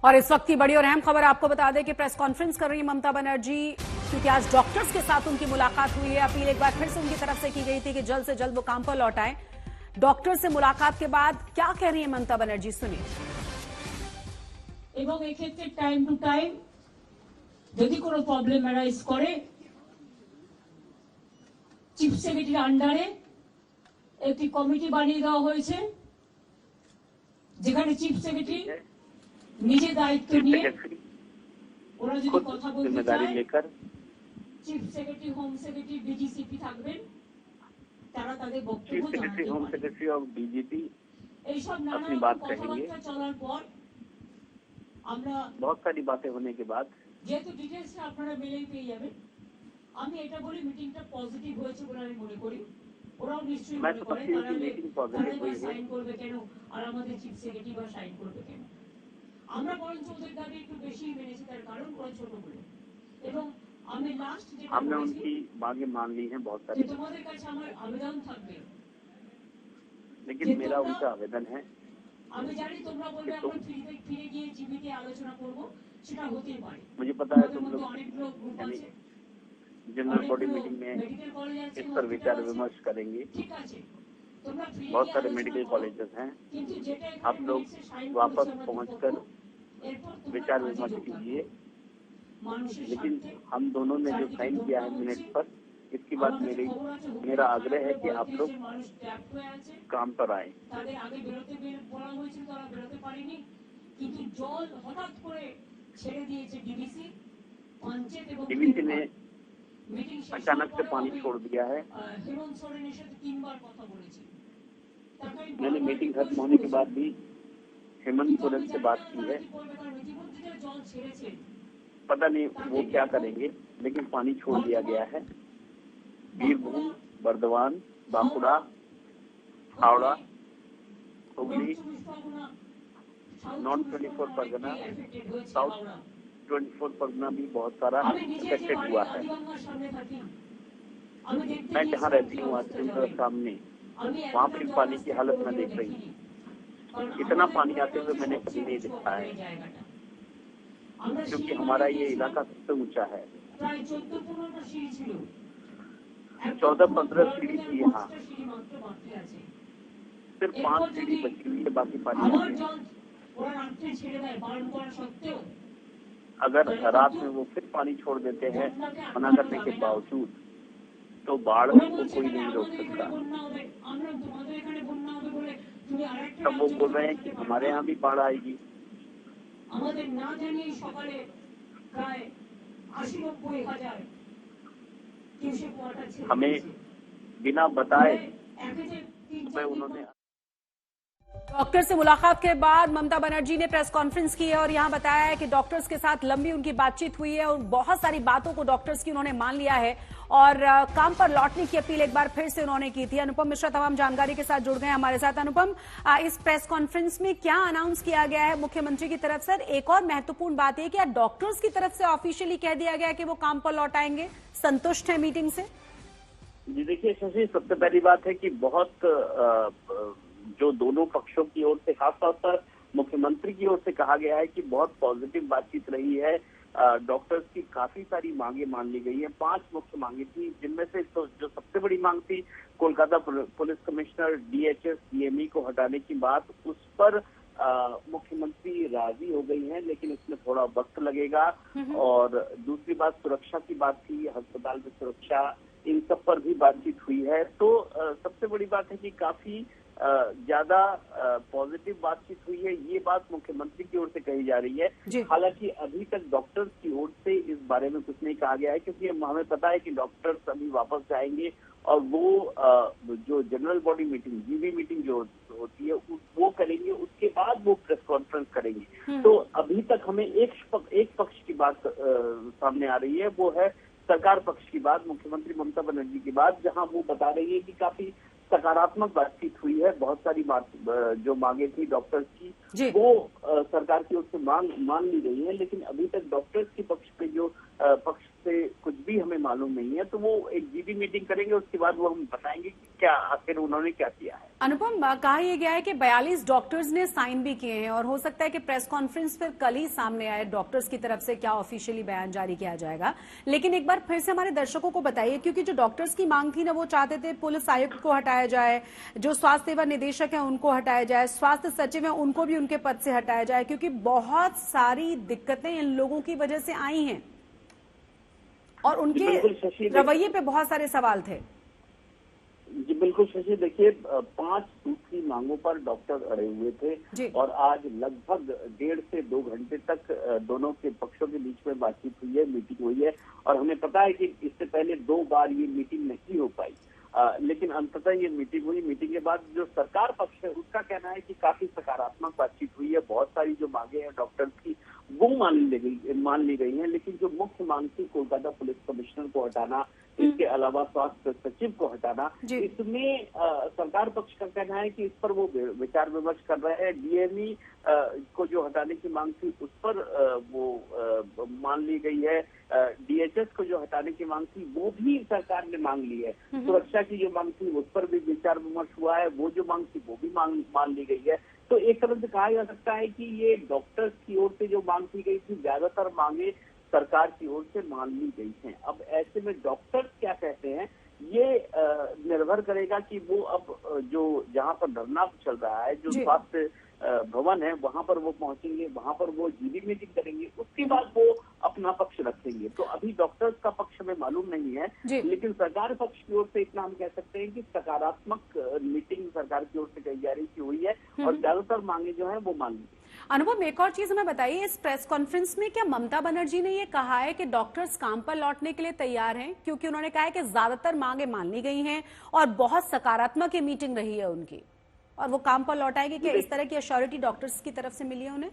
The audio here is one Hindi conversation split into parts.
और इस वक्त की बड़ी और अहम खबर आपको बता दें कि प्रेस कॉन्फ्रेंस कर रही है ममता बनर्जी, क्योंकि आज डॉक्टर्स के साथ उनकी मुलाकात हुई है। अपील एक बार फिर से उनकी तरफ से की गई थी कि जल्द से जल्द वो काम पर लौट आए। डॉक्टर से मुलाकात के बाद क्या कह रही है ममता बनर्जी, सुनिए। এবং এই ক্ষেত্রে টাইম টু টাইম যদি কোনো প্রবলেম অ্যারাইজ করে চিফ সেক্রেটারির আন্ডারে একটি কমিটি বানিয়ে দেওয়া হয়েছে, যেখানে চিফ সেক্রেটারি নিজে দায়িত্ব নিয়ে ওরা যদি কথা বলতে চায়, chief secretary, home secretary, DG CP থাকবেন, তারা তাদের বক্তব্য জানাতে होम सेक्रेटरी और डीजीपी এইসব নানা কথাবার্তা চলার পর আমরা बहुत सारी बातें होने के बाद যেহেতু ডিটেইলসটা আপনারা মেলেই পেয়ে যাবেন, আমি এটা বলি মিটিংটা পজিটিভ হয়েছে বলে আমি মনে করি। ওরাও নিশ্চয়ই মনে করে তারা সাইন করবে কেন আর আমাদের চিফ সেক্রেটারি বা সাইন করবে কেন। আমরা বরঞ্চ ওদের দাবি একটু বেশি মেনেছি, তার কারণ ওরা ছোট বলে। এবং আমি লাস্ট যেটা हमने उनकी मांगे मान ली हैं बहुत सारी, তোমাদের কাছে আমার আবেদন থাকবে, लेकिन मेरा उनका आवेदन है, আমি জানি তোমরা বলবে আমরা ফিরে গিয়ে জীবিতে আলোচনা করব, সেটা হতেই পারে। मुझे पता है तुम लोग অনেক লোক গ্রুপ আছে, जनरल बॉडी मीटिंग में इस पर विचार विमर्श करेंगे। ঠিক আছে, তোমরা ফিরে बहुत सारे मेडिकल कॉलेजेस हैं, কিন্তু যেটা आप लोग वापस पहुंचकर विचार विमर्श कीजिए। लेकिन हम दोनों ने जो साइन किया है मिनट पर, इसके बाद मेरा आग्रह है कि आप लोग काम पर आए। তাদের আগে বেরোতে বলা হয়েছিল, তারা বেরোতে পারেনি, কিন্তু জল হঠাৎ করে ছেড়ে দিয়েছে ডিবিসি, পঞ্চায়েত এবং डीवीसी ने अचानक से पानी छोड़ दिया है। হেমন্ত সোরেনের সাথে 3 বার কথা বলেছি। मैंने मीटिंग खत्म होने के बाद भी हेमंत सोरेन से बात की है। पता नहीं वो क्या करेंगे, लेकिन पानी छोड़ दिया गया है। बीरभूम, बर्धमान, बांकुड़ा, हावड़ा, हुगली, नॉर्थ 24 परगना, साउथ 24 परगना भी बहुत सारा अफेक्टेड हुआ है। मैं जहाँ रहती हूँ आज सामने, वहाँ पर पानी की हालत मैं देख रही हूँ। इतना पानी आते हुए मैंने कभी नहीं देखा है, क्योंकि हमारा ये इलाका सबसे ऊंचा है। 14-15 सीढ़ी थी यहाँ, सिर्फ 5 सीढ़ी बची हुई है, बाकी पानी। अगर रात में वो फिर पानी छोड़ देते हैं मना करने के बावजूद, तो बाढ़ को कोई नहीं रोक सकता। तब वो बोल रहे हैं कि हमारे यहाँ भी बाढ़ आएगी। हमें बिना बताए उन्होंने डॉक्टर से मुलाकात के बाद ममता बनर्जी ने प्रेस कॉन्फ्रेंस की है और यहां बताया है कि डॉक्टर्स के साथ लंबी उनकी बातचीत हुई है और बहुत सारी बातों को डॉक्टर्स की उन्होंने मान लिया है और काम पर लौटने की अपील एक बार फिर से उन्होंने की थी। अनुपम मिश्रा तमाम जानकारी के साथ जुड़ गए हमारे साथ। अनुपम, इस प्रेस कॉन्फ्रेंस में क्या अनाउंस किया गया है मुख्यमंत्री की तरफ से? एक और महत्वपूर्ण बात है कि डॉक्टर्स की तरफ से ऑफिशियली कह दिया गया कि वो काम पर लौट आएंगे, संतुष्ट है मीटिंग से? जी देखिए शशि, सबसे पहली बात है कि बहुत जो दोनों पक्षों की ओर से, खासतौर पर मुख्यमंत्री की ओर से कहा गया है कि बहुत पॉजिटिव बातचीत रही है। डॉक्टर्स की काफी सारी मांगे मान ली गई है। 5 मुख्य मांगे थी, जिनमें से तो जो सबसे बड़ी मांग थी Kolkata police commissioner DHS CME को हटाने की बात, उस पर मुख्यमंत्री राजी हो गई हैं, लेकिन इसमें थोड़ा वक्त लगेगा। और दूसरी बात सुरक्षा की बात थी, अस्पताल में सुरक्षा, इन सब पर भी बातचीत हुई है। तो सबसे बड़ी बात है कि काफी ज्यादा पॉजिटिव बातचीत हुई है, ये बात मुख्यमंत्री की ओर से कही जा रही है। हालांकि अभी तक डॉक्टर्स की ओर से इस बारे में कुछ नहीं कहा गया है, क्योंकि हमें पता है कि डॉक्टर्स अभी वापस जाएंगे और वो जो general body meeting, GB meeting जो होती है वो करेंगे, उसके बाद वो प्रेस कॉन्फ्रेंस करेंगे। तो अभी तक हमें एक पक्ष की बात सामने आ रही है, वो है सरकार पक्ष की बात, मुख्यमंत्री ममता बनर्जी की बात, जहां वो बता रही है कि काफी सकारात्मक बातचीत हुई है। बहुत सारी बात जो मांगे थी डॉक्टर्स की, वो सरकार की ओर से मान ली गई है, लेकिन अभी तक डॉक्टर्स के पक्ष पे जो पक्ष से कुछ भी अभी हमें मालूम नहीं है। तो वो एक जीबी मीटिंग करेंगे, उसके बाद वो हम बताएंगे कि क्या आखिर उन्होंने क्या किया है। अनुपम, कहा यह गया है कि 42 डॉक्टर्स ने साइन भी किए हैं और हो सकता है कि प्रेस कॉन्फ्रेंस फिर कल ही सामने आए डॉक्टर्स की तरफ से क्या ऑफिशियली बयान जारी किया जाएगा। लेकिन एक बार फिर से हमारे दर्शकों को बताइए, क्योंकि जो डॉक्टर्स की मांग थी ना, वो चाहते थे पुलिस आयुक्त को हटाया जाए, जो स्वास्थ्य सेवा निदेशक है उनको हटाया जाए, स्वास्थ्य सचिव है उनको भी उनके पद से हटाया जाए, क्योंकि बहुत सारी दिक्कतें इन लोगों की वजह से आई हैं और उनके रवैये पे बहुत सारे सवाल थे। जी बिल्कुल शशि, देखिए 5 सूत्री मांगों पर डॉक्टर अड़े हुए थे और आज लगभग 1.5 से 2 घंटे तक दोनों के पक्षों के बीच में बातचीत हुई है, मीटिंग हुई है। और हमें पता है कि इससे पहले 2 बार ये मीटिंग नहीं हो पाई, लेकिन अंततः ये मीटिंग हुई। मीटिंग के बाद जो सरकार पक्ष है उसका कहना है कि काफी सकारात्मक बातचीत हुई है, बहुत सारी जो मांगे हैं डॉक्टर्स की वो मान ली गई हैं। लेकिन जो मुख्य मांग थी कोलकाता पुलिस कमिश्नर को हटाना, इसके अलावा स्वास्थ्य सचिव को हटाना, इसमें सरकार पक्ष का कहना है कि इस पर वो विचार विमर्श कर रहे हैं। डीएमई को जो हटाने की मांग थी उस पर वो मान ली गई है। डीएचएस को जो हटाने की मांग थी वो भी सरकार ने मांग ली है। सुरक्षा की जो मांग थी उस पर भी विचार विमर्श हुआ है, वो जो मांग थी वो भी मान ली गई है। तो एक तरह से कहा जा सकता है कि ये डॉक्टर्स की ओर से जो मांग की गई थी, ज्यादातर मांगे सरकार की ओर से मान ली गई हैं। अब ऐसे में डॉक्टर्स क्या कहते हैं ये निर्भर करेगा कि वो अब जो जहां पर धरना चल रहा है, जो स्वास्थ्य भवन है, वहां पर वो पहुंचेंगे, वहां पर वो जीबी मीटिंग करेंगे, उसके बाद वो अपना पक्ष रखेंगे। तो अभी डॉक्टर्स का पक्ष हमें मालूम नहीं है, लेकिन सरकार पक्ष की ओर से इतना हम कह सकते हैं कि सकारात्मक मीटिंग सरकार की ओर से कही जा रही की हुई है और ज्यादातर मांगे जो है वो मान ली। अनुभव, एक और चीज हमें बताइए, इस प्रेस कॉन्फ्रेंस में क्या ममता बनर्जी ने ये कहा है कि डॉक्टर्स काम पर लौटने के लिए तैयार हैं? क्योंकि उन्होंने कहा है कि ज्यादातर मांगे मान ली गई हैं और बहुत सकारात्मक ये मीटिंग रही है उनकी, और वो काम पर लौटाएगी। क्या इस तरह की अश्योरिटी डॉक्टर्स की तरफ से मिली है उन्हें?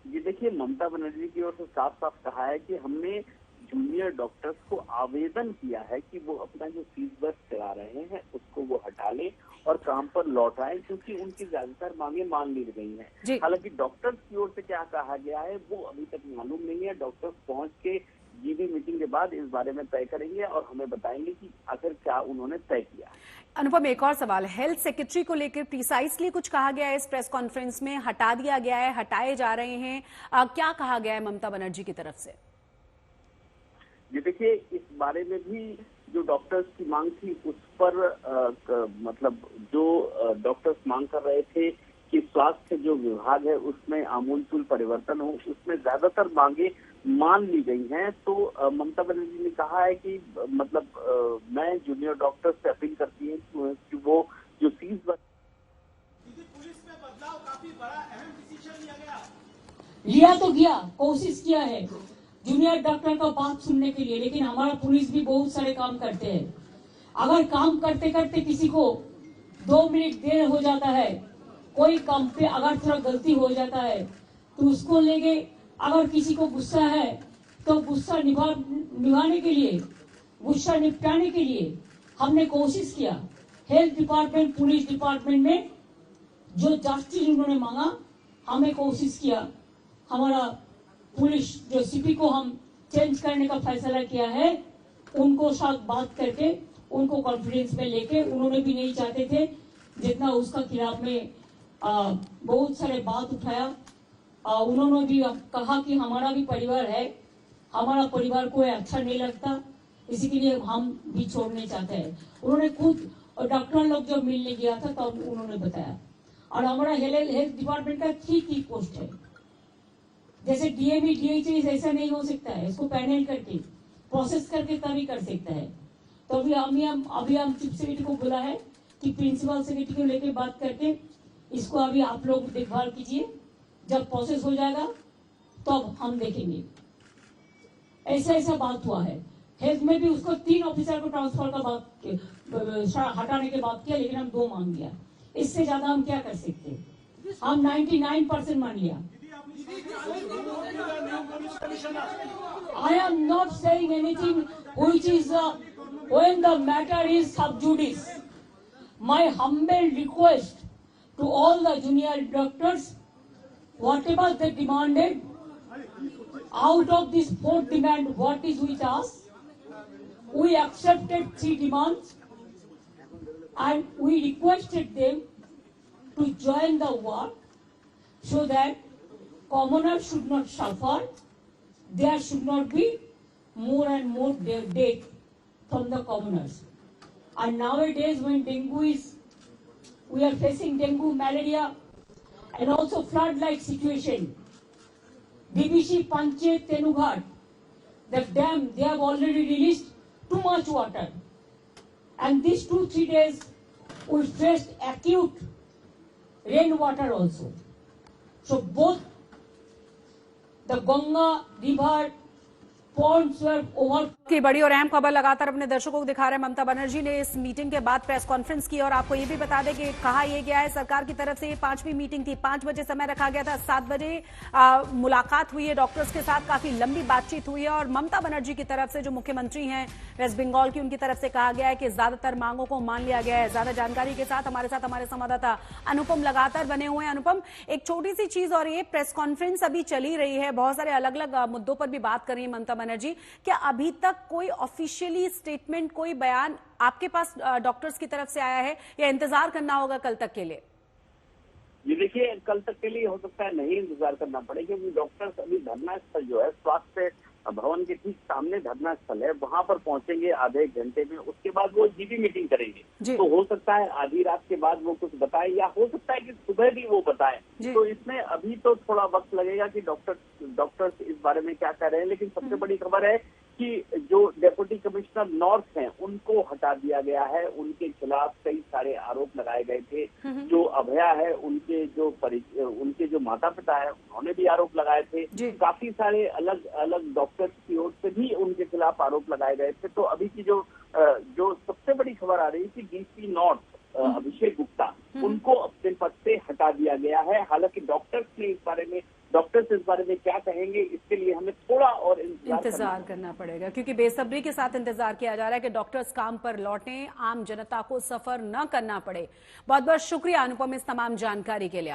जी देखिए, ममता बनर्जी की ओर से साफ साफ कहा है कि हमने जूनियर डॉक्टर्स को आवेदन किया है कि वो अपना जो फीस बस चला रहे हैं उसको वो हटा लें और काम पर लौटाएं, क्योंकि उनकी ज्यादातर मांगे मान ली गई हैं। हालांकि डॉक्टर्स की ओर से क्या कहा गया है वो अभी तक मालूम नहीं है। डॉक्टर्स पहुंच के जीबी मीटिंग के बाद इस बारे में तय करेंगे और हमें बताएंगे कि आखिर क्या उन्होंने तय किया। अनुपम, एक और सवाल, हेल्थ सेक्रेटरी को लेकर प्रिसाइसली कुछ कहा गया है इस प्रेस कॉन्फ्रेंस में? हटा दिया गया है, हटाए जा रहे हैं, क्या कहा गया है ममता बनर्जी की तरफ से? ये देखिए, इस बारे में भी जो डॉक्टर्स की मांग थी उस पर मतलब जो डॉक्टर्स मांग कर रहे थे कि स्वास्थ्य जो विभाग है उसमें आमूलचूल परिवर्तन हो, उसमें ज्यादातर मांगे मान ली गई हैं। तो ममता बनर्जी ने कहा है कि मतलब मैं जूनियर डॉक्टर्स से अपील करती हूँ कि वो जो फीस पुलिस में बदलाव काफी बड़ा अहम डिसीजन लिया तो गया, कोशिश किया है जूनियर डॉक्टर का बात सुनने के लिए, लेकिन हमारा पुलिस भी बहुत सारे काम करते हैं। अगर काम करते करते किसी को 2 मिनट देर हो जाता है, कोई काम पे अगर थोड़ा गलती हो जाता है तो उसको लेके, अगर किसी को गुस्सा है तो गुस्सा निभाने के लिए, गुस्सा निपटाने के लिए हमने कोशिश किया। हेल्थ डिपार्टमेंट, पुलिस डिपार्टमेंट में जो जस्टिस उन्होंने मांगा, हमें कोशिश किया। हमारा पुलिस जो सीपी को हम चेंज करने का फैसला किया है, उनको साथ बात करके उनको कॉन्फिडेंस में लेके, उन्होंने भी नहीं चाहते थे जितना उसका खिलाफ में बहुत सारे बात उठाया। उन्होंने भी कहा कि हमारा भी परिवार है, हमारा परिवार को अच्छा नहीं लगता, इसी के लिए हम भी छोड़ने चाहते हैं। उन्होंने खुद डॉक्टर लोग जब मिलने गया था तब उन्होंने बताया। और हमारा हेल्थ डिपार्टमेंट का 3 पोस्ट है, जैसे डीएमई डीएचएस ऐसा नहीं हो सकता है, इसको पैनल करके प्रोसेस करके तभी कर सकता है। तो अभी हम चीफ सेक्रेटरी को बोला है कि प्रिंसिपल सेक्रेटरी को लेकर बात करके इसको अभी आप लोग देखभाल कीजिए, जब प्रोसेस हो जाएगा तब हम देखेंगे। ऐसा बात हुआ है। हेल्थ में भी उसको 3 ऑफिसर को ट्रांसफर का बात हटाने के बात किया, लेकिन हम 2 मांग लिया। इससे ज्यादा हम क्या कर सकते हैं? हम 99% मान लिया। I am not saying anything which is when the matter is sub judice. My humble request to all the junior doctors, whatever they demanded, out of this 4th demand, what is with us, we accepted 3 demands and we requested them to join the war so that commoners should not suffer, there should not be more and more death from the commoners. And nowadays when we are facing dengue, malaria and also flood-like situation. DBC, Panchayat, Tenughat, the dam, they have already released too much water. And these 2-3 days we faced acute rainwater also. So both the Ganga river ponds were over. की बड़ी और अहम खबर लगातार अपने दर्शकों को दिखा रहे हैं। ममता बनर्जी ने इस मीटिंग के बाद प्रेस कॉन्फ्रेंस की और आपको ये भी बता दें कि कहा यह गया है सरकार की तरफ से ये 5वीं मीटिंग थी। 5 बजे समय रखा गया था, 7 बजे मुलाकात हुई है डॉक्टर्स के साथ, काफी लंबी बातचीत हुई है और ममता बनर्जी की तरफ से जो मुख्यमंत्री हैं वेस्ट बंगाल की, उनकी तरफ से कहा गया है कि ज्यादातर मांगों को मान लिया गया है। ज्यादा जानकारी के साथ हमारे संवाददाता अनुपम लगातार बने हुए हैं। अनुपम, एक छोटी सी चीज और, ये प्रेस कॉन्फ्रेंस अभी चली रही है, बहुत सारे अलग अलग मुद्दों पर भी बात कर रही है ममता बनर्जी, क्या अभी तक कोई ऑफिशियली स्टेटमेंट, कोई बयान आपके पास डॉक्टर्स की तरफ से आया है या इंतजार करना होगा कल तक के लिए? ये देखिए, कल तक के लिए हो सकता है नहीं इंतजार करना पड़े, क्योंकि डॉक्टर्स अभी धरना स्थल जो है स्वास्थ्य भवन के ठीक सामने धरना स्थल है, वहां पर पहुंचेंगे आधे एक घंटे में। उसके बाद वो जीबी मीटिंग करेंगे। तो हो सकता है आधी रात के बाद वो कुछ बताए या हो सकता है कि सुबह भी वो बताए। तो इसमें अभी तो थोड़ा वक्त लगेगा कि डॉक्टर्स इस बारे में क्या कह रहे हैं। लेकिन सबसे बड़ी खबर है कि जो डेप्यूटी कमिश्नर नॉर्थ हैं उनको हटा दिया गया है। उनके खिलाफ कई सारे आरोप लगाए गए थे। जो अभया है, उनके जो माता पिता है, उन्होंने भी आरोप लगाए थे। काफी सारे अलग अलग डॉक्टर्स की ओर से भी उनके खिलाफ आरोप लगाए गए थे। तो अभी की जो सबसे बड़ी खबर आ रही है कि डीसी नॉर्थ अभिषेक गुप्ता, उनको अपने पद से हटा दिया गया है। हालांकि डॉक्टर्स इस बारे में क्या कहेंगे, इसके लिए हमें थोड़ा और इंतजार करना पड़ेगा, क्योंकि बेसब्री के साथ इंतजार किया जा रहा है कि डॉक्टर्स काम पर लौटें, आम जनता को सफर न करना पड़े। बहुत बहुत शुक्रिया अनुपम इस तमाम जानकारी के लिए।